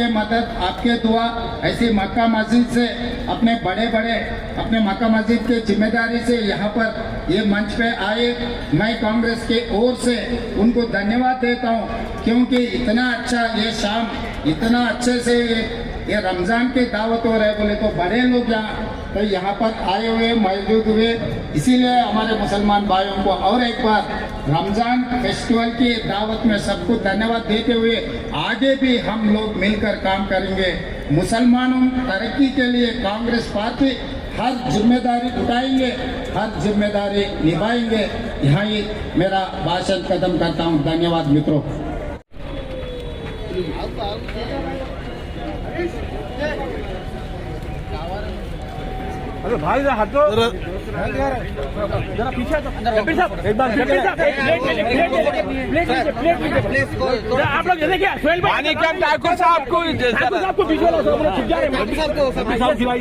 आपके मदद, आपके दुआ, ऐसी मक्का मस्जिद से अपने मक्का मस्जिद की जिम्मेदारी से यहाँ पर ये मंच पे आए, मैं कांग्रेस की ओर से उनको धन्यवाद देता हूँ, क्योंकि इतना अच्छा ये शाम, इतना अच्छे से ये रमज़ान की दावत हो रहे बोले तो बड़े लोग यहाँ पर आए हुए मौजूद हुए। इसीलिए हमारे मुसलमान भाइयों को और एक बार रमज़ान फेस्टिवल की दावत में सबको धन्यवाद देते हुए आगे भी हम लोग मिलकर काम करेंगे। मुसलमानों तरक्की के लिए कांग्रेस पार्टी हर जिम्मेदारी उठाएंगे, हर जिम्मेदारी निभाएंगे। यहाँ ही मेरा भाषण खत्म करता हूँ। धन्यवाद मित्रों। अरे भाई हाथ दो जरा पीछे एक बार आप लोग देखिए पानी क्या ठाकुर साहब को पीछे अजहर भाई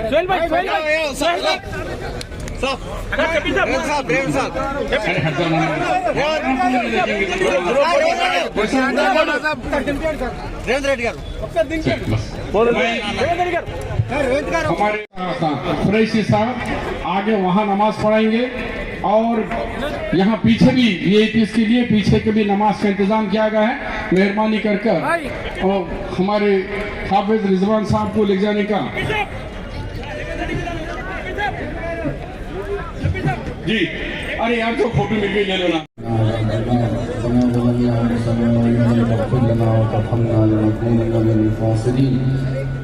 सोहेल भाई कुरैशी साहब आगे वहाँ नमाज पढ़ाएंगे और यहाँ पीछे भी वीआईपी के लिए पीछे के भी नमाज का इंतजाम किया गया है। मेहरबानी कर और हमारे हाफिज रिजवान साहब को ले जाने का जी। अरे यार तो फोटो मिल गई, ले लो ना।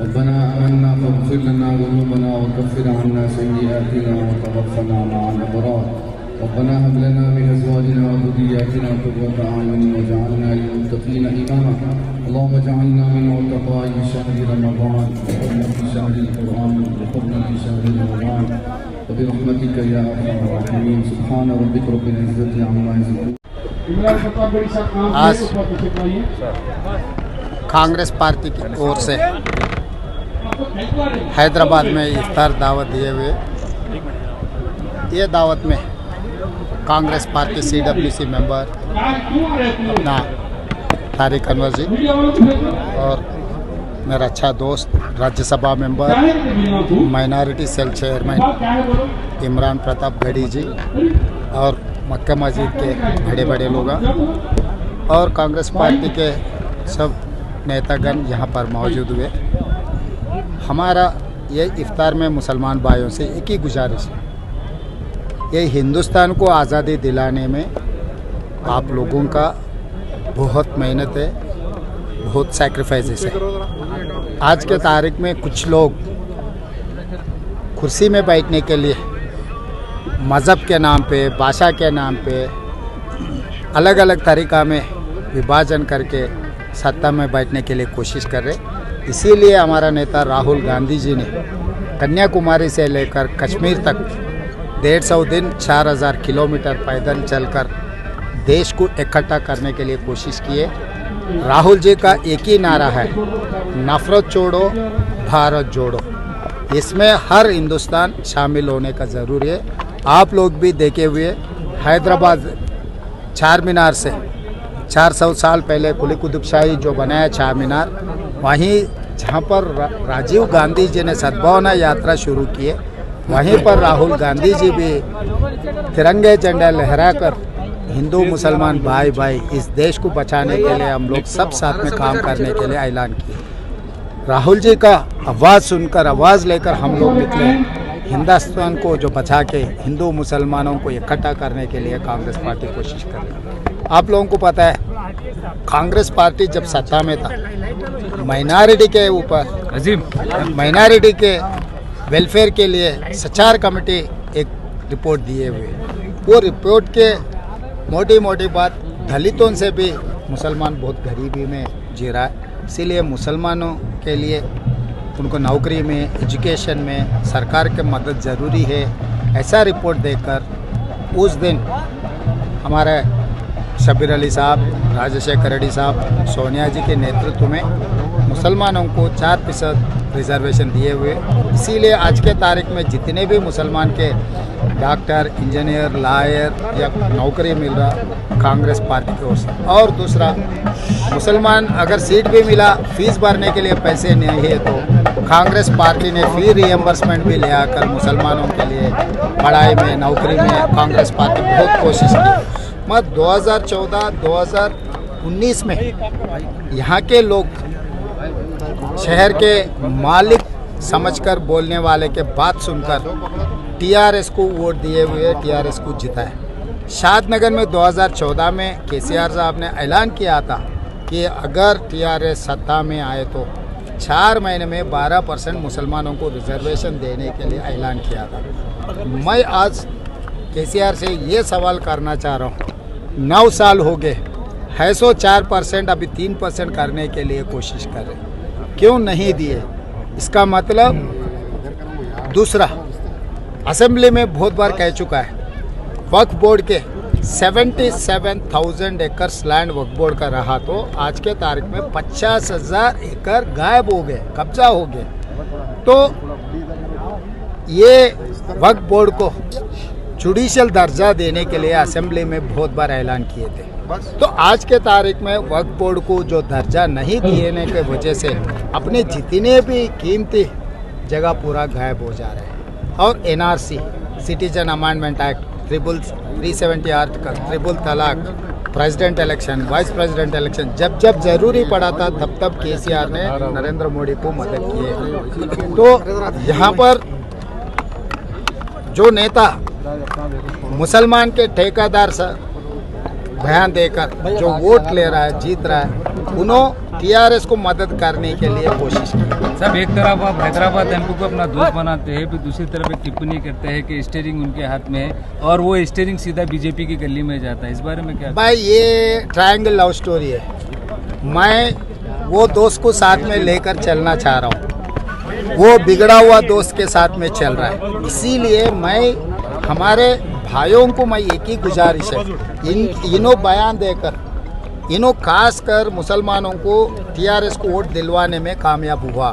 रब्बना आमन्ना फग़फ़िर लना ज़ुनूबना वकफ़िर अन्ना सय्यिआतिना वतवफ़्फ़ना मअल अबरार। रब्बना हब लना मिन अज़वाजिना व ज़ुर्रिय्यतिना क़ुर्रता अयुन वजअलना लिलमुत्तक़ीना इमामा। अल्लाहुम्मा जअलना मिन उतक़ा'i शहरि रमज़ान व हुर्मति शहरि क़ुरआन व हुर्मति शहरि रमज़ान व बिरहमतिका या अरहमर राहिमीन। सुब्हान रब्बिका रब्बिल इज़्ज़ति अम्मा यसिफ़ून। आज कांग्रेस पार्टी की ओर से हैदराबाद में इफ्तार दावत दिए हुए, ये दावत में कांग्रेस पार्टी CWC मेंबर अपना तारिक अनवर जी और मेरा अच्छा दोस्त Rajya Sabha member minority cell chairman Imran Pratapgarhi ji और मक्का मस्जिद के बड़े बड़े लोग और कांग्रेस पार्टी के सब नेतागण यहाँ पर मौजूद हुए। हमारा ये इफ्तार में मुसलमान भाइयों से एक ही गुजारिश है, ये हिंदुस्तान को आज़ादी दिलाने में आप लोगों का बहुत मेहनत है, बहुत सैक्रिफाइसेस है। आज के तारीख में कुछ लोग कुर्सी में बैठने के लिए मज़हब के नाम पे, भाषा के नाम पे अलग अलग तरीक़ा में विभाजन करके सत्ता में बैठने के लिए कोशिश कर रहे। इसीलिए हमारा नेता राहुल गांधी जी ने कन्याकुमारी से लेकर कश्मीर तक 150 दिन 4000 किलोमीटर पैदल चलकर देश को इकट्ठा करने के लिए कोशिश किए। राहुल जी का एक ही नारा है, नफरत छोड़ो भारत जोड़ो। इसमें हर हिंदुस्तान शामिल होने का ज़रूरी है। आप लोग भी देखे हुए हैदराबाद चार मीनार से 400 साल पहले कुली कुतुब शाही जो बनाया चार मीनार, वहीं जहाँ पर राजीव गांधी जी ने सद्भावना यात्रा शुरू किए, वहीं पर राहुल गांधी जी भी तिरंगे झंडा लहराकर हिंदू मुसलमान भाई भाई इस देश को बचाने के लिए हम लोग सब साथ में काम करने के लिए ऐलान किए। राहुल जी का आवाज़ सुनकर, आवाज़ लेकर हम लोग निकले हिंदुस्तान को जो बचा के हिंदू मुसलमानों को इकट्ठा करने के लिए कांग्रेस पार्टी कोशिश कर रही है। आप लोगों को पता है कांग्रेस पार्टी जब सत्ता में था, माइनॉरिटी के ऊपर माइनॉरिटी के वेलफेयर के लिए सचार कमेटी एक रिपोर्ट दिए हुए, वो रिपोर्ट के मोटी मोटी बात दलितों से भी मुसलमान बहुत गरीबी में जी रहा है। इसीलिए मुसलमानों के लिए उनको नौकरी में, एजुकेशन में सरकार की मदद ज़रूरी है। ऐसा रिपोर्ट देकर उस दिन हमारे शब्बीर अली साहब, राजशेखर रेड्डी साहब, सोनिया जी के नेतृत्व में मुसलमानों को 4% रिजर्वेशन दिए हुए। इसीलिए आज के तारीख में जितने भी मुसलमान के डॉक्टर, इंजीनियर, लॉयर या नौकरी मिल रहा कांग्रेस पार्टी की ओर से। और दूसरा, मुसलमान अगर सीट भी मिला, फीस भरने के लिए पैसे नहीं है तो कांग्रेस पार्टी ने फी रिएम्बर्समेंट भी ले आकर मुसलमानों के लिए पढ़ाई में, नौकरी में कांग्रेस पार्टी बहुत कोशिश की। मत 2014-2019 में यहाँ के लोग शहर के मालिक समझकर बोलने वाले के बात सुनकर टीआरएस को वोट दिए हुए टीआरएस को जिताए। शादनगर में 2014 में केसीआर साहब ने ऐलान किया था कि अगर टीआरएस सत्ता में आए तो 4 महीने में 12% मुसलमानों को रिजर्वेशन देने के लिए ऐलान किया था। मैं आज केसीआर से ये सवाल करना चाह रहा हूँ, 9 साल हो गए है, सो 4% अभी 3% करने के लिए कोशिश कर रहे, क्यों नहीं दिए? इसका मतलब दूसरा, असेंबली में बहुत बार कह चुका है, वक्फ बोर्ड के 77,000 एकड़ लैंड वक्फ बोर्ड का रहा तो आज के तारीख में 50,000 एकड़ गायब हो गए, कब्जा हो गए। तो ये वक्फ बोर्ड को जुडिशियल दर्जा देने के लिए असेंबली में बहुत बार ऐलान किए थे। तो आज के तारीख में वक्फ बोर्ड को जो दर्जा नहीं देने की वजह से अपने जितने भी कीमती जगह पूरा गायब हो जा रहे हैं। और NRC, citizen amendment act, 370 article, triple तलाक, president election, vice president election, जब जब जरूरी पड़ा था तब केसीआर ने नरेंद्र मोदी को मदद किए। तो यहाँ पर जो नेता मुसलमान के ठेकेदार से बयान देकर जो वोट ले रहा है, जीत रहा है, उन्होंने टीआरएस को मदद करने के लिए कोशिश की। सब एक तरफ आप हैदराबाद एमपी को अपना दोस्त बनाते हैं, फिर दूसरी तरफ एक टिप्पणी करते हैं कि स्टीयरिंग उनके हाथ में है और वो स्टीयरिंग सीधा बीजेपी की गली में जाता है। इस बारे में क्या? भाई ये ट्रायंगल लव स्टोरी है। मैं वो दोस्त को साथ में लेकर चलना चाह रहा हूँ, वो बिगड़ा हुआ दोस्त के साथ में चल रहा है। इसीलिए मैं हमारे भाइयों को मैं एक ही गुजारिश है, इन्हों बयान देकर, इन्हों खास कर मुसलमानों को टीआरएस को वोट दिलवाने में कामयाब हुआ।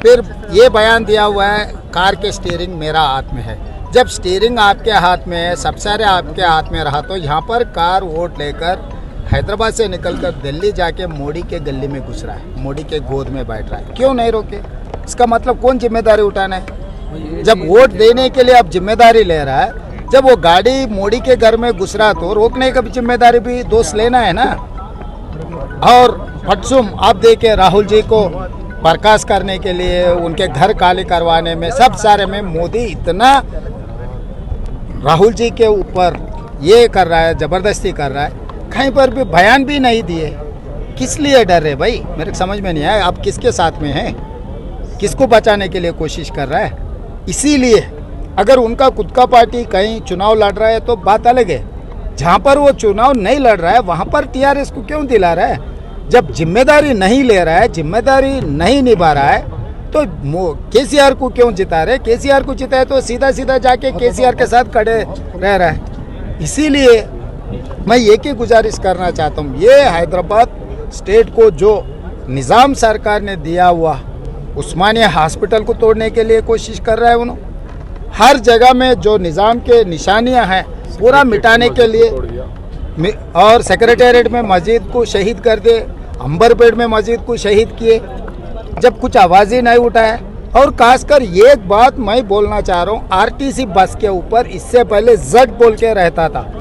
फिर ये बयान दिया हुआ है, कार के स्टीयरिंग मेरा हाथ में है। जब स्टीयरिंग आपके हाथ में है, सब सारे आपके हाथ में रहा, तो यहाँ पर कार वोट लेकर हैदराबाद से निकलकर दिल्ली जाके मोदी के गली में घुस रहा है, मोदी के गोद में बैठ रहा है। क्यों नहीं रोके? इसका मतलब कौन जिम्मेदारी उठाना है? जब वोट देने के लिए आप जिम्मेदारी ले रहा है, जब वो गाड़ी मोदी के घर में घुस रहा तो रोकने का भी जिम्मेदारी भी दोस्त लेना है ना। और पटसुम आप देखे राहुल जी को बर्खास्त करने के लिए, उनके घर खाली करवाने में, सब सारे में मोदी इतना राहुल जी के ऊपर ये कर रहा है, जबरदस्ती कर रहा है। कहीं पर भी बयान भी नहीं दिए। किस लिए डर रहे भाई? मेरे समझ में नहीं आया। आप किसके साथ में हैं? किसको बचाने के लिए कोशिश कर रहा है? इसीलिए अगर उनका खुद का पार्टी कहीं चुनाव लड़ रहा है तो बात अलग है। जहाँ पर वो चुनाव नहीं लड़ रहा है वहाँ पर टीआरएस को क्यों दिला रहा है? जब जिम्मेदारी नहीं ले रहा है, जिम्मेदारी नहीं निभा रहा है, तो केसीआर को क्यों जिता रहे? केसीआर को जिताए तो सीधा सीधा जाके केसीआर के साथ खड़े रह रहा है। इसीलिए मैं एक ही गुजारिश करना चाहता हूँ, ये हैदराबाद स्टेट को जो निज़ाम सरकार ने दिया हुआ उस्मानिया हॉस्पिटल को तोड़ने के लिए कोशिश कर रहा है। उन्होंने हर जगह में जो निज़ाम के निशानियां हैं पूरा मिटाने के लिए, और सेक्रेटेरिएट में मस्जिद को शहीद कर दे, अंबरपेट में मस्जिद को शहीद किए, जब कुछ आवाज़ ही नहीं उठाया। और खासकर ये एक बात मैं बोलना चाह रहा हूँ, आरटीसी बस के ऊपर इससे पहले जड बोल के रहता था।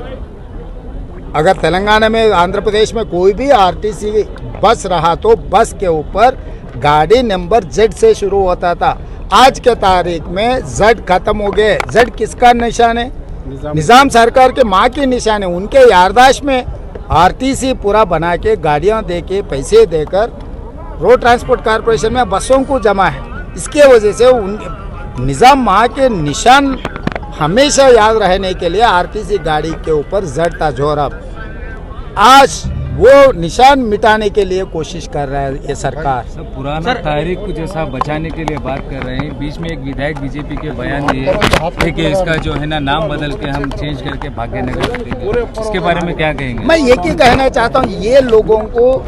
अगर तेलंगाना में, आंध्र प्रदेश में कोई भी आरटीसी बस रहा तो बस के ऊपर गाड़ी नंबर जेड से शुरू होता था। आज के तारीख में जेड खत्म हो गए। जेड किसका निशान है? निज़ाम सरकार के माँ की निशान है। उनके याददाश्त में आरटीसी पूरा बना के, गाड़ियाँ दे के, पैसे देकर रोड ट्रांसपोर्ट कॉरपोरेशन में बसों को जमा है। इसके वजह से उन निज़ाम माँ के निशान हमेशा याद रहने के लिए आरटीसी गाड़ी के ऊपर जेड था जोरब। आज वो निशान मिटाने के लिए कोशिश कर रहा है ये सरकार। सब पुराना तारीख को जैसा बचाने के लिए बात कर रहे हैं। बीच में एक विधायक बीजेपी के बयान दिए कि इसका जो है ना नाम बदल के हम चेंज करके भाग्यनगर रखेंगे। इसके बारे में क्या कहेंगे? मैं एक ही कहना चाहता हूँ, ये लोगों को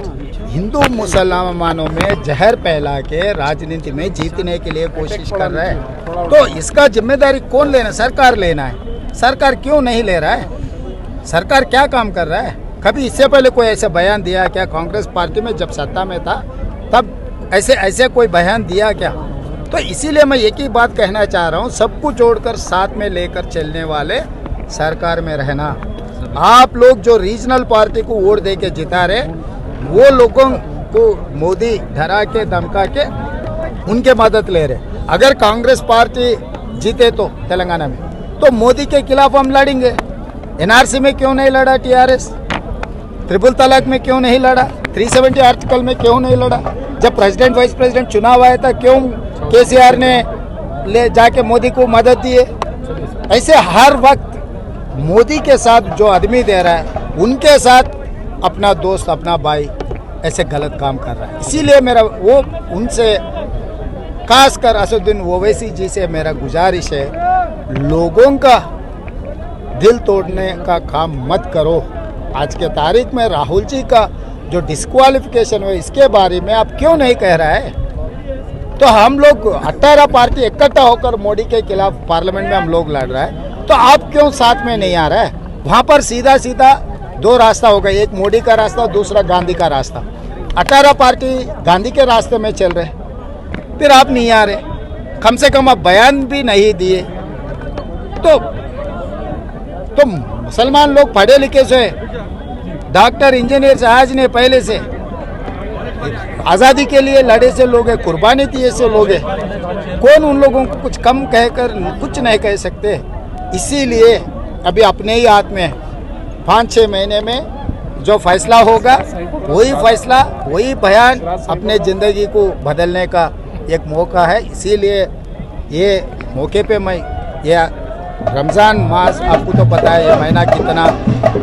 हिंदू मुसलमानों में जहर फैला के राजनीति में जीतने के लिए कोशिश कर रहा है। तो इसका जिम्मेदारी कौन लेना? सरकार लेना है। सरकार क्यों नहीं ले रहा है? सरकार क्या काम कर रहा है? कभी इससे पहले कोई ऐसा बयान दिया क्या? कांग्रेस पार्टी में जब सत्ता में था तब ऐसे कोई बयान दिया क्या? तो इसीलिए मैं एक ही बात कहना चाह रहा हूँ, सबको जोड़कर साथ में लेकर चलने वाले सरकार में रहना। आप लोग जो रीजनल पार्टी को वोट दे के जिता रहे, वो लोगों को मोदी डरा के धमका के उनके मदद ले रहे। अगर कांग्रेस पार्टी जीते तो तेलंगाना में, तो मोदी के खिलाफ हम लड़ेंगे। एनआरसी में क्यों नहीं लड़ा टीआरएस? ट्रिपल तलाक में क्यों नहीं लड़ा? 370 आर्टिकल में क्यों नहीं लड़ा? जब प्रेसिडेंट वाइस प्रेसिडेंट चुनाव आया था, क्यों केसीआर ने ले जाके मोदी को मदद दिए? ऐसे हर वक्त मोदी के साथ जो आदमी दे रहा है, उनके साथ अपना दोस्त अपना भाई ऐसे गलत काम कर रहा है। इसीलिए मेरा वो उनसे खासकर असदुद्दीन ओवैसी जी से मेरा गुजारिश है, लोगों का दिल तोड़ने का काम मत करो। आज के तारीख में राहुल जी का जो डिस्क्वालिफिकेशन हुआ, इसके बारे में आप क्यों नहीं कह रहा है? तो हम लोग 18 पार्टी इकट्ठा होकर मोदी के खिलाफ पार्लियामेंट में हम लोग लड़ रहा है, तो आप क्यों साथ में नहीं आ रहा है? वहाँ पर सीधा सीधा दो रास्ता हो गया, एक मोदी का रास्ता, दूसरा गांधी का रास्ता। 18 पार्टी गांधी के रास्ते में चल रहे, फिर आप नहीं आ रहे। कम से कम आप बयान भी नहीं दिए। तो मुसलमान लोग पढ़े लिखे से, डॉक्टर इंजीनियर जहाज ने पहले से आज़ादी के लिए लड़े से लोग हैं, कुर्बानी दिए से लोग हैं। कौन उन लोगों को कुछ कम कहकर कुछ नहीं कह सकते। इसीलिए अभी अपने ही हाथ में 5-6 महीने में जो फैसला होगा, वही फैसला, वही बयान अपने ज़िंदगी को बदलने का एक मौका है। इसीलिए ये मौके पे मैं ये रमज़ान मास, आपको तो पता है ये महीना कितना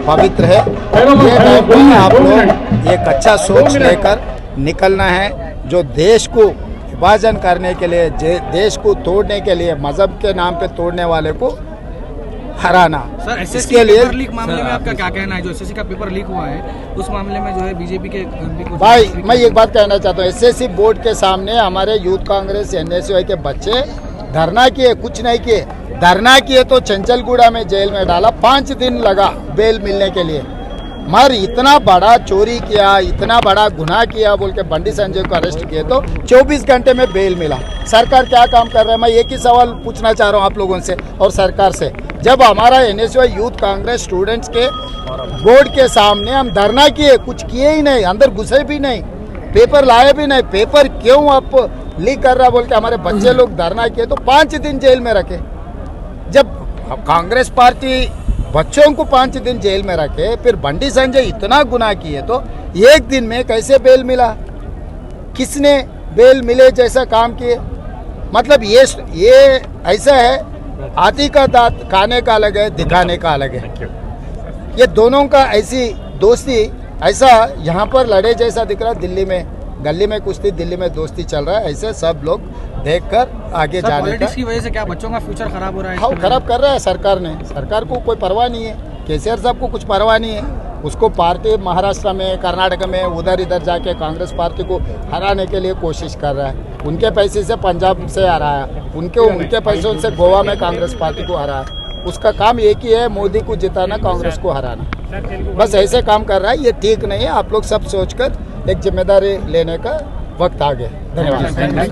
पवित्र है, ये टाइम पे आप लोग एक अच्छा सोच लेकर निकलना है। जो देश को विभाजन करने के लिए, देश को तोड़ने के लिए, मजहब के नाम पे तोड़ने वाले को हराना। सर, इसके लिए पेपर लीक मामले में आपका क्या कहना है? जो एसएससी का पेपर लीक हुआ है, उस मामले में जो है बीजेपी के भाई, मैं एक बात कहना चाहता हूँ, एसएससी बोर्ड के सामने हमारे यूथ कांग्रेस एनएसयूआई के बच्चे धरना किए, कुछ नहीं किए। धरना किए तो चंचलगुड़ा में जेल में डाला, 5 दिन लगा बेल मिलने के लिए। मगर इतना बड़ा चोरी किया, इतना बड़ा गुनाह किया बोल के बंडी संजय को अरेस्ट किए तो 24 घंटे में बेल मिला। सरकार क्या काम कर रहा है? मैं एक ही सवाल पूछना चाह रहा हूँ आप लोगों से और सरकार से। जब हमारा एनएसयूआई यूथ कांग्रेस स्टूडेंट्स के बोर्ड के सामने हम धरना किए, कुछ किए ही नहीं, अंदर घुसे भी नहीं, पेपर लाए भी नहीं, पेपर क्यों आप लीक कर रहा बोल के हमारे बच्चे लोग धरना किए तो 5 दिन जेल में रखे। जब कांग्रेस पार्टी बच्चों को 5 दिन जेल में रखे, फिर बंडी संजय इतना गुनाह किए तो 1 दिन में कैसे बेल मिला? किसने बेल मिले जैसा काम किए? मतलब ये ऐसा है, हाथी का दांत खाने का अलग है, दिखाने का अलग है। ये दोनों का ऐसी दोस्ती, ऐसा यहाँ पर लड़े जैसा दिख रहा है। दिल्ली में गली में कुश्ती, दिल्ली में दोस्ती चल रहा है। ऐसे सब लोग देखकर आगे जाने का। पॉलिटिक्स की वजह से क्या बच्चों का फ्यूचर खराब हो रहा है? हाँ, खराब कर रहा है सरकार ने। सरकार को कोई परवाह नहीं है, केसीआर साहब को कुछ परवाह नहीं है। उसको पार्टी महाराष्ट्र में, कर्नाटक में, उधर इधर जाके कांग्रेस पार्टी को हराने के लिए कोशिश कर रहा है। उनके पैसे से पंजाब से हराया, उनके पैसों से गोवा में कांग्रेस पार्टी को हराया। उसका काम एक ही है, मोदी को जिताना, कांग्रेस को हराना। बस ऐसे काम कर रहा है। ये ठीक नहीं है। आप लोग सब सोचकर एक जिम्मेदारी लेने का वक्त आ गया। धन्यवाद।